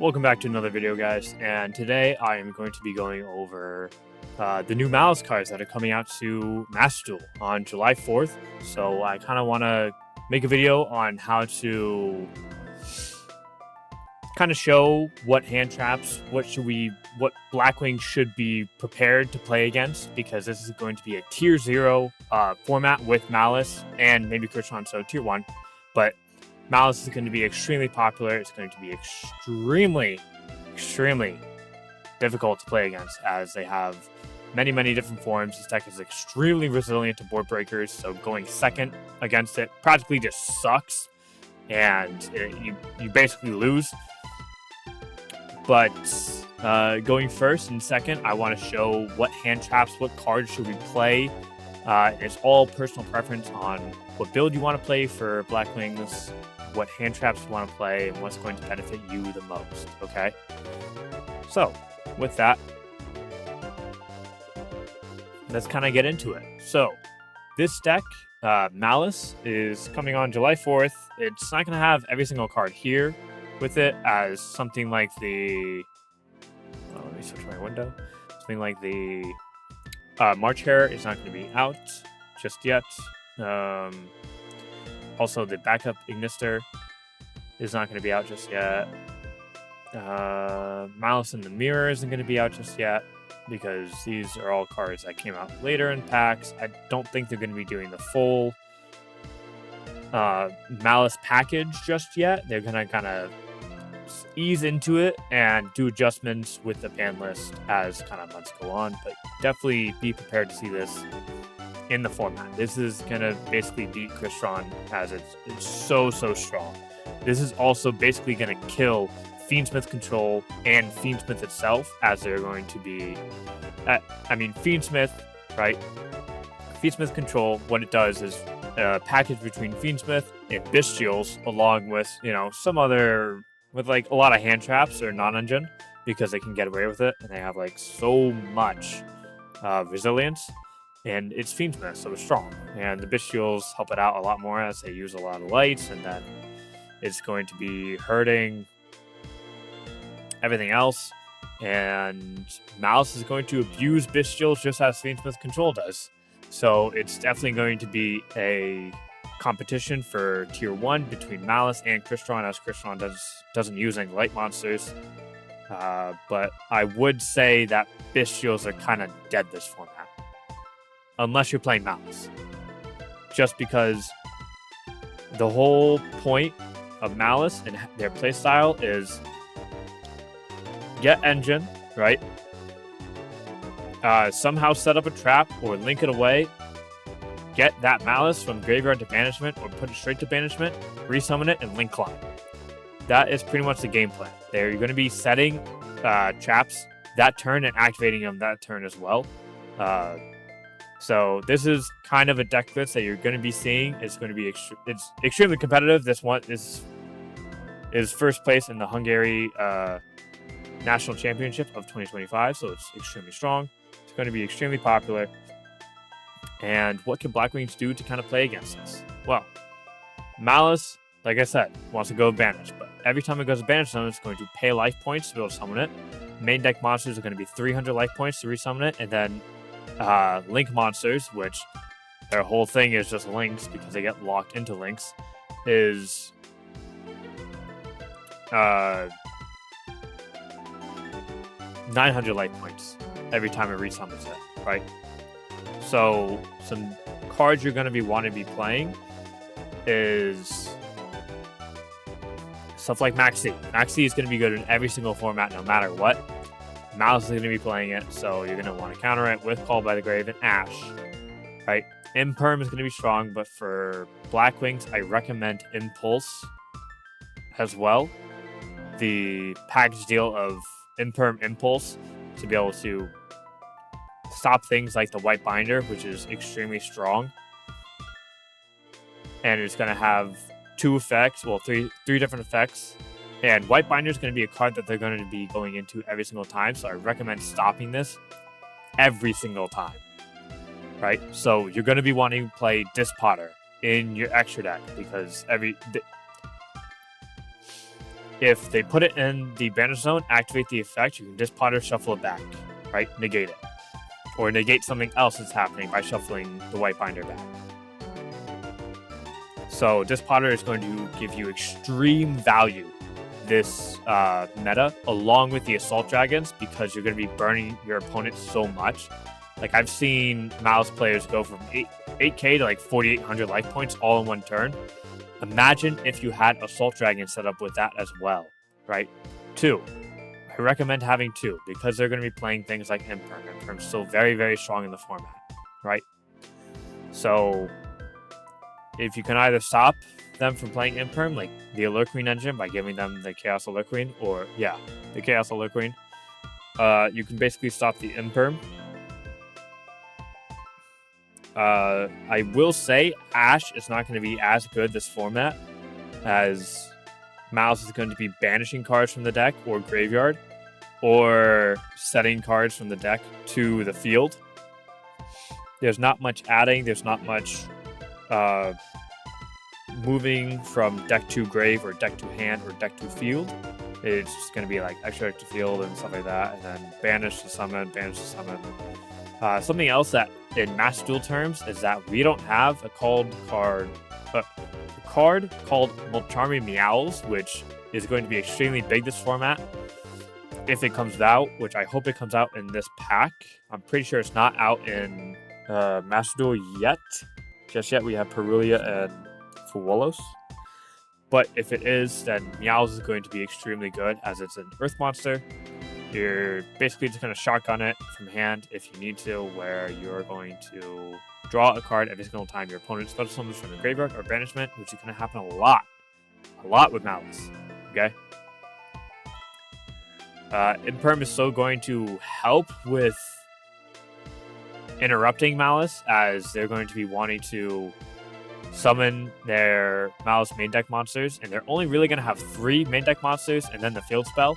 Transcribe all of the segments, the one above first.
Welcome back to another video, guys, and today I am going to be going over the new Maliss cards that are coming out to Master Duel on July 4th. So I kind of want to make a video on how to kind of show what hand traps, what Blackwings should be prepared to play against, because this is going to be a tier 0 format with Maliss and maybe Krishan, so tier 1, but Maliss is going to be extremely popular. It's going to be extremely difficult to play against, as they have many different forms. This deck is extremely resilient to board breakers, so going second against it practically just sucks, and you basically lose. But going first and second, I want to show what hand traps, what cards should we play. It's all personal preference on what build you want to play for Blackwings, what hand traps you want to play, and what's going to benefit you the most, okay? So, with that, let's kind of get into it. So, this deck, Maliss, is coming on July 4th. It's not going to have every single card here with it, as something like the... Well, let me switch my window. Something like the March Hare is not going to be out just yet. Also, the backup Ignister is not going to be out just yet. Maliss in the Mirror isn't going to be out just yet, because these are all cards that came out later in packs. I don't think they're going to be doing the full Maliss package just yet. They're going to kind of ease into it and do adjustments with the ban list as kind of months go on, but definitely be prepared to see this in the format. This is gonna basically beat Krishan, as it's so strong. This is also basically gonna kill Fiendsmith Control and Fiendsmith itself, as they're going to be Fiendsmith, right? Fiendsmith Control, what it does is a package between Fiendsmith and Bestials, along with, some other, with like a lot of hand traps or non-engine, because they can get away with it and they have like so much resilience. And it's Fiendsmith, so it's strong. And the Bestials help it out a lot more, as they use a lot of lights, and then it's going to be hurting everything else. And Maliss is going to abuse Bestials just as Fiendsmith Control does. So it's definitely going to be a competition for tier 1 between Maliss and Krishan, as Krishan doesn't use any light monsters. But I would say that Bestials are kind of dead this format, unless you're playing Maliss. Just because the whole point of Maliss and their playstyle is get engine, right? Somehow set up a trap or link it away, get that Maliss from graveyard to banishment or put it straight to banishment, resummon it, and link climb. That is pretty much the game plan. You're going to be setting traps that turn and activating them that turn as well. So this is kind of a deck list that you're going to be seeing. It's going to be it's extremely competitive. This one is first place in the Hungary National Championship of 2025, so it's extremely strong. It's going to be extremely popular. And what can Blackwings do to kind of play against this? Well, Maliss, like I said, wants to go banish, but every time it goes to banish summon, it's going to pay life points to be able to summon it. Main deck monsters are going to be 300 life points to resummon it, and then link monsters, which their whole thing is just links because they get locked into links, is 900 life points every time it resummons it, right? So some cards you're going to want to be playing is stuff like Maxi. Maxi is going to be good in every single format no matter what. Maliss is going to be playing it, so you're going to want to counter it with Call by the Grave and Ash, right? Imperm is going to be strong, but for Blackwings, I recommend Impulse as well. The package deal of Imperm Impulse to be able to stop things like the White Binder, which is extremely strong. And it's going to have three different effects. And White Binder is going to be a card that they're going to be going into every single time, so I recommend stopping this every single time, right? So you're going to be wanting to play Dispotter in your extra deck, because if they put it in the banish zone, activate the effect, you can just potter shuffle it back, right? Negate it. Or negate something else that's happening by shuffling the white binder back. So Disc Potter is going to give you extreme value this meta, along with the Assault Dragons, because you're going to be burning your opponent so much. Like, I've seen Maliss players go from 8k to like 4,800 life points all in one turn. Imagine if you had Assault Dragon set up with that as well, right? 2. I recommend having 2 because they're going to be playing things like Imperm. Imperm's still very, very strong in the format, right? So if you can either stop them from playing Imperm, like the Alert Queen engine, by giving them the Chaos Alert Queen, or the Chaos Alert Queen, you can basically stop the Imperm. I will say Ash is not going to be as good this format, as Maliss is going to be banishing cards from the deck or graveyard, or setting cards from the deck to the field. There's not much adding. There's not much moving from deck to grave or deck to hand or deck to field. It's just going to be like extra deck to field and stuff like that, and then banish to summon, banish to summon. Something else that in Master Duel terms is that we don't have a card called Charming Meows, which is going to be extremely big this format. If it comes out, which I hope it comes out in this pack. I'm pretty sure it's not out in Master Duel yet. Just yet, we have Perulia and Fuolos. But if it is, then Meows is going to be extremely good, as it's an Earth monster. You're basically just going to shotgun it from hand if you need to, where you're going to draw a card every single time your opponent special summons from the graveyard or banishment, which is going to happen a lot with Maliss. Okay. Imperm is so going to help with interrupting Maliss, as they're going to be wanting to summon their Maliss main deck monsters, and they're only really going to have 3 main deck monsters and then the field spell.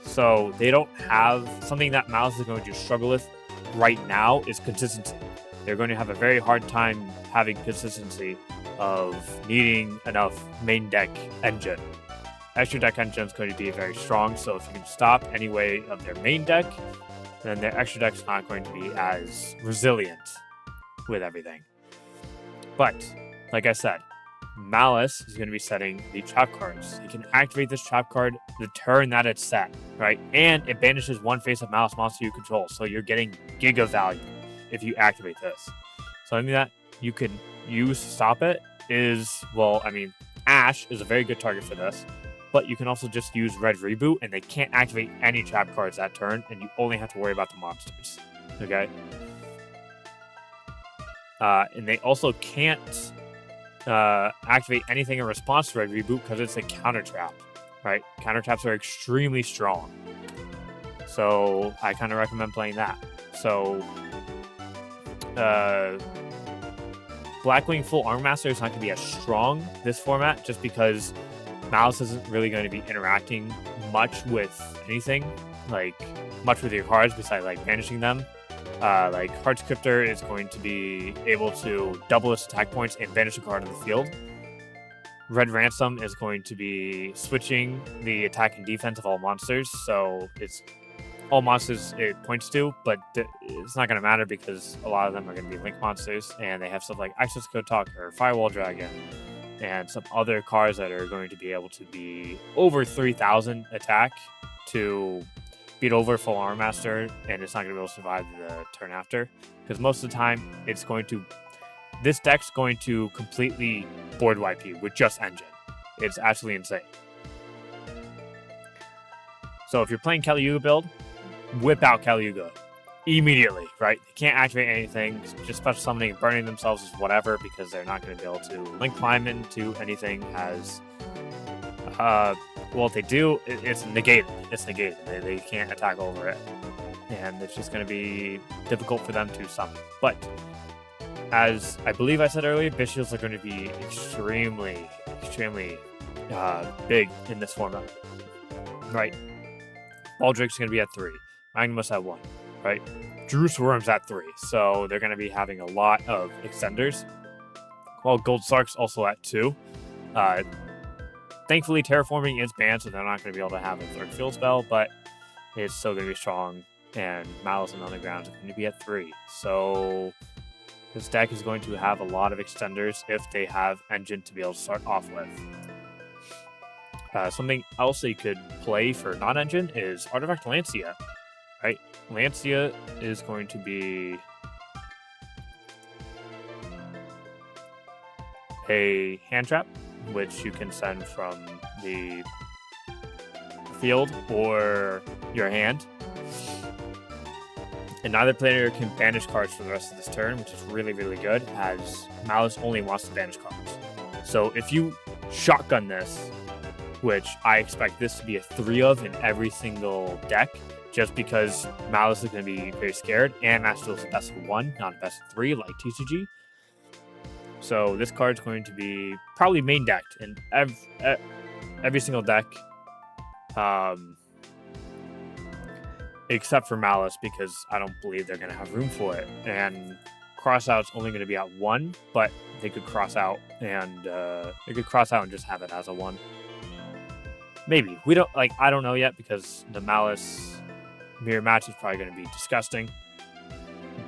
So they don't have something that Maliss is going to struggle with right now is consistency. They're going to have a very hard time having consistency of needing enough main deck engine. Extra deck engine is going to be very strong, so if you can stop any way of their main deck, then their extra deck is not going to be as resilient with everything. But, like I said, Maliss is going to be setting the trap cards. You can activate this trap card the turn that it's set, right? And it banishes one face of Maliss monster you control, so you're getting giga value if you activate this. Something that you can use to stop it is, well, I mean, Ash is a very good target for this, but you can also just use Red Reboot, and they can't activate any trap cards that turn, and you only have to worry about the monsters, okay? And they also can't activate anything in response to Red Reboot because it's a counter trap, right? Counter traps are extremely strong, so I kind of recommend playing that. So Blackwing Full Armor Master is not going to be as strong this format, just because Maliss isn't really going to be interacting much with anything, like much with your cards besides like banishing them. Like Heart Scripter is going to be able to double its attack points and banish a card on the field. Red Ransom is going to be switching the attack and defense of all monsters, so it's all monsters it points to, but it's not going to matter because a lot of them are going to be link monsters, and they have stuff like Access Code Talker, Firewall Dragon, and some other cards that are going to be able to be over 3,000 attack to beat over Full Armor Master, and it's not going to be able to survive the turn after, because most of the time this deck's going to completely board wipe you with just engine. It's absolutely insane. So if you're playing Caliuga build, whip out Caliuga immediately, right? They can't activate anything, just special summoning and burning themselves is whatever, because they're not going to be able to link climb into anything as well, if they do, it's negated. It's negated. They can't attack over it. And it's just going to be difficult for them to summon. But, as I believe I said earlier, Bishields are going to be extremely big in this format. Right? Baldrick's going to be at 3. Magnus at 1. Right? Jerusalem's at 3. So they're going to be having a lot of extenders. While Gold Sark's also at 2. Thankfully, Terraforming is banned, so they're not going to be able to have a third field spell, but it's still going to be strong, and Malice and Underground is going to be at 3. So this deck is going to have a lot of extenders if they have Engine to be able to start off with. Something else that you could play for non-Engine is Artifact Lancia, right? Lancia is going to be a hand trap, which you can send from the field or your hand. And neither player can banish cards for the rest of this turn, which is really, really good, as Malice only wants to banish cards. So if you shotgun this, which I expect this to be a 3 of in every single deck, just because Malice is going to be very scared, and Master is a best of 1, not a best of 3 like TCG. So this card's going to be probably main decked in every single deck, except for Malice, because I don't believe they're going to have room for it. And Crossout's only going to be at 1, but they could cross out and just have it as a 1. Maybe. I don't know yet, because the Malice mirror match is probably going to be disgusting.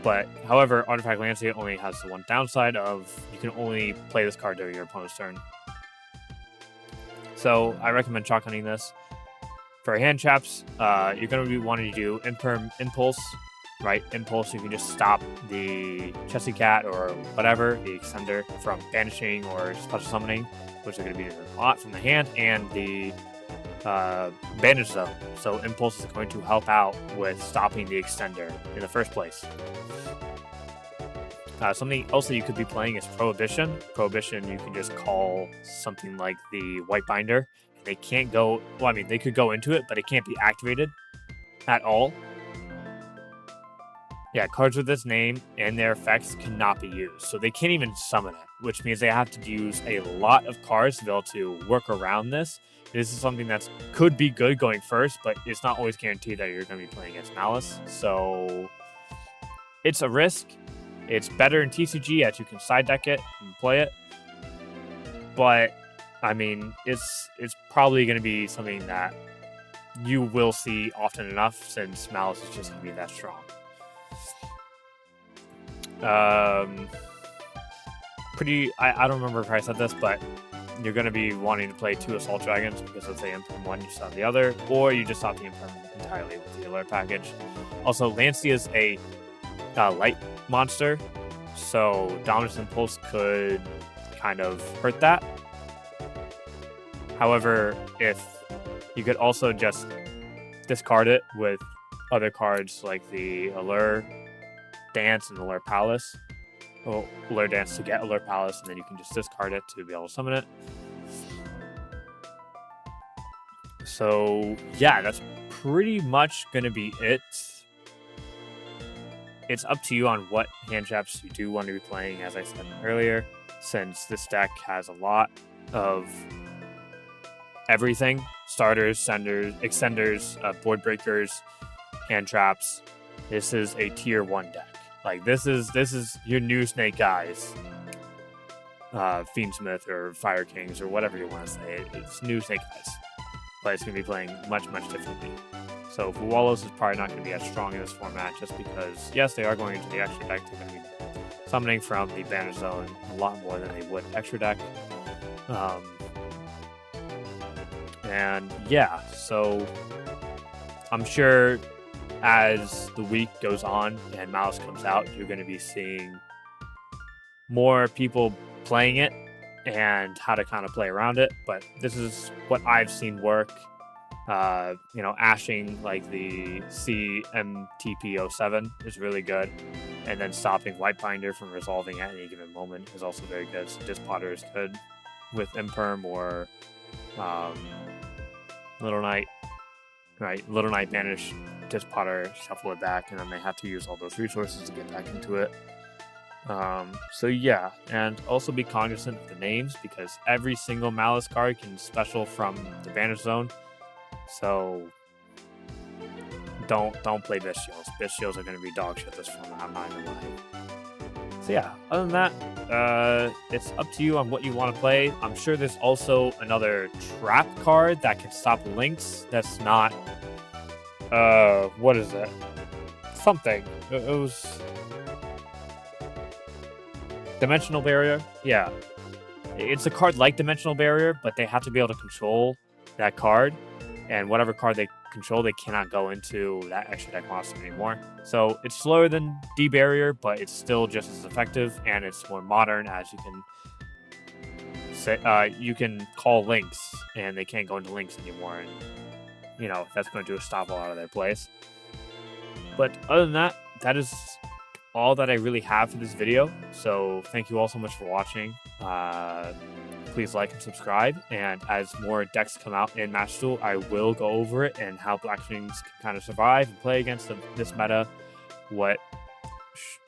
But, however, Artifact Lancia only has the one downside of you can only play this card during your opponent's turn. So, I recommend shotgunning this. For hand traps, you're going to be wanting to do Impulse, right? Impulse, you can just stop the Chesty Cat or whatever, the extender, from banishing or special summoning, which are going to be a lot from the hand, and the Bandage Zone. So Impulse is going to help out with stopping the extender in the first place. Something else that you could be playing is Prohibition. Prohibition, you can just call something like the White Binder. They can't go, well, I mean, they could go into it, but it can't be activated at all. Yeah, cards with this name and their effects cannot be used. So they can't even summon it, which means they have to use a lot of cards to be able to work around this. This is something that could be good going first, but it's not always guaranteed that you're going to be playing against Malice. So it's a risk. It's better in TCG as you can side deck it and play it. But, I mean, it's probably going to be something that you will see often enough, since Malice is just going to be that strong. I don't remember if I said this, but you're going to be wanting to play 2 Assault Dragons, because let's say Imperm 1, you stop the other, or you just stop the Imperm entirely with the alert package. Also, Lancia is a light monster, so Dominance Impulse could kind of hurt that. However, if you could also just discard it with other cards like the Allure Dance and Allure Palace. Well, Allure Dance to get Allure Palace, and then you can just discard it to be able to summon it. So, yeah, that's pretty much going to be it. It's up to you on what hand traps you do want to be playing, as I said earlier, since this deck has a lot of everything: starters, senders, extenders, board breakers, hand traps. This is a tier 1 deck. Like, this is your new Snake Eyes, Fiendsmith or Fire Kings or whatever you want to say. It's new Snake Eyes, but it's going to be playing much, much differently. So Fuwalos is probably not going to be as strong in this format, just because, yes, they are going into the extra deck. They're going to be summoning from the Bandage Zone a lot more than they would extra deck. And yeah, so I'm sure as the week goes on and Malice comes out, you're going to be seeing more people playing it and how to kind of play around it. But this is what I've seen work. Ashing like the CMTP07 is really good. And then stopping White Binder from resolving at any given moment is also very good. So Disc Potter is good with Imperm or Little Knight. Right, Little Knight banish, Disc Potter, shuffle it back, and then they have to use all those resources to get back into it. So yeah, and also be cognizant of the names, because every single Malice card can special from the Bandage Zone. So don't play Bestials. Bestials are going to be dog shit this format, I'm not going to lie. So yeah, other than that, it's up to you on what you want to play. I'm sure there's also another trap card that can stop links. That's not, what is it? Something. It was Dimensional Barrier. Yeah, it's a card like Dimensional Barrier, but they have to be able to control that card, and whatever card they control, they cannot go into that extra deck monster anymore. So it's slower than D-Barrier, but it's still just as effective, and it's more modern, as you can say, you can call links, and they can't go into links anymore, and that's going to do a stop all out of their place. But other than that, that is all that I really have for this video. So thank you all so much for watching. Please like and subscribe, and as more decks come out in Master Duel, I will go over it and how Blackwings can kind of survive and play against this meta. What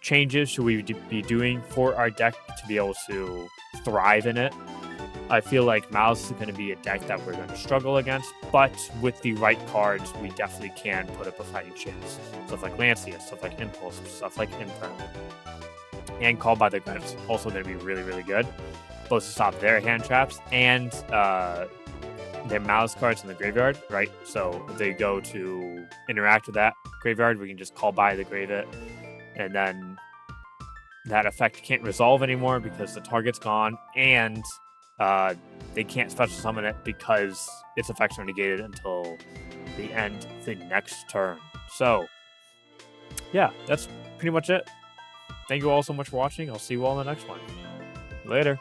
changes should we be doing for our deck to be able to thrive in it? I feel like Maliss is going to be a deck that we're going to struggle against, but with the right cards, we definitely can put up a fighting chance. Stuff like Lancia, stuff like Impulse, stuff like Imperm, and Called by the Glyphs also going to be really, really good, both to stop their hand traps and their Maliss cards in the graveyard, right? So if they go to interact with that graveyard, we can just call by the Graveyard, and then that effect can't resolve anymore because the target's gone, and they can't special summon it because its effects are negated until the end of the next turn. So, yeah, that's pretty much it. Thank you all so much for watching. I'll see you all in the next one. Later.